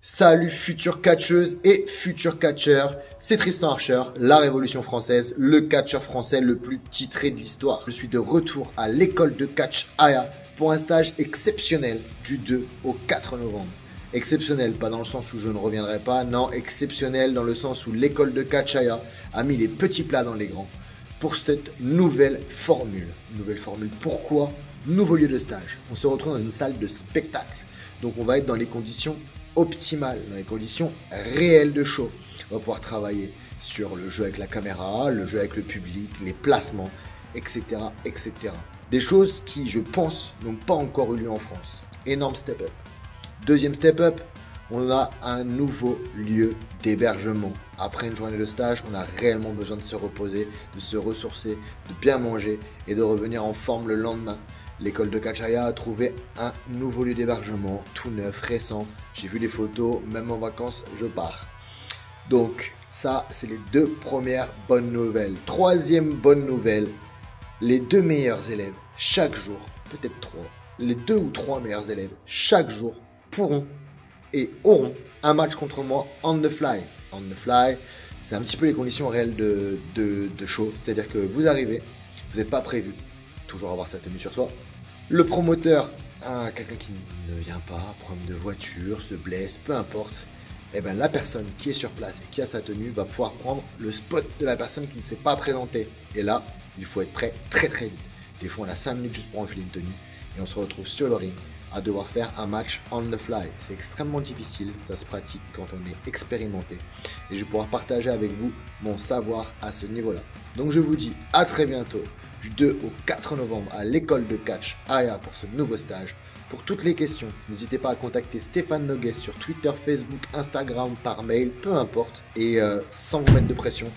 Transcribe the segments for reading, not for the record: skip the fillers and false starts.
Salut futures catcheuses et futurs catcheurs, c'est Tristan Archer, la Révolution française, le catcheur français le plus titré de l'histoire. Je suis de retour à l'école de catch Aya pour un stage exceptionnel du 2 au 4 novembre. Exceptionnel, pas dans le sens où je ne reviendrai pas, non, exceptionnel dans le sens où l'école de catch Aya a mis les petits plats dans les grands pour cette nouvelle formule. Nouvelle formule, pourquoi? Nouveau lieu de stage. On se retrouve dans une salle de spectacle. Donc on va être dans les conditions optimales, dans les conditions réelles de show. On va pouvoir travailler sur le jeu avec la caméra, le jeu avec le public, les placements, etc. etc. Des choses qui, je pense, n'ont pas encore eu lieu en France. Énorme step up. Deuxième step up, on a un nouveau lieu d'hébergement. Après une journée de stage, on a réellement besoin de se reposer, de se ressourcer, de bien manger et de revenir en forme le lendemain. L'école de catch Aya a trouvé un nouveau lieu d'hébergement, tout neuf, récent. J'ai vu les photos, même en vacances, je pars. Donc ça, c'est les deux premières bonnes nouvelles. Troisième bonne nouvelle, les deux meilleurs élèves, chaque jour, peut-être trois, les deux ou trois meilleurs élèves, chaque jour, pourront et auront un match contre moi on the fly. On the fly, c'est un petit peu les conditions réelles de show, c'est-à-dire que vous arrivez, vous n'êtes pas prévu, toujours avoir sa tenue sur soi. Le promoteur, quelqu'un qui ne vient pas, problème de voiture, se blesse, peu importe, et bien la personne qui est sur place et qui a sa tenue va pouvoir prendre le spot de la personne qui ne s'est pas présentée. Et là, il faut être prêt très très vite. Des fois, on a 5 minutes juste pour enfiler une tenue et on se retrouve sur le ring à devoir faire un match on the fly. C'est extrêmement difficile, ça se pratique quand on est expérimenté. Et je vais pouvoir partager avec vous mon savoir à ce niveau-là. Donc je vous dis à très bientôt, du 2 au 4 novembre à l'école de catch Aya pour ce nouveau stage. Pour toutes les questions, n'hésitez pas à contacter Stéphane Nogues sur Twitter, Facebook, Instagram, par mail, peu importe. Et sans vous mettre de pression,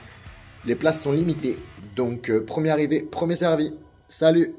les places sont limitées. Donc premier arrivé, premier servi. Salut!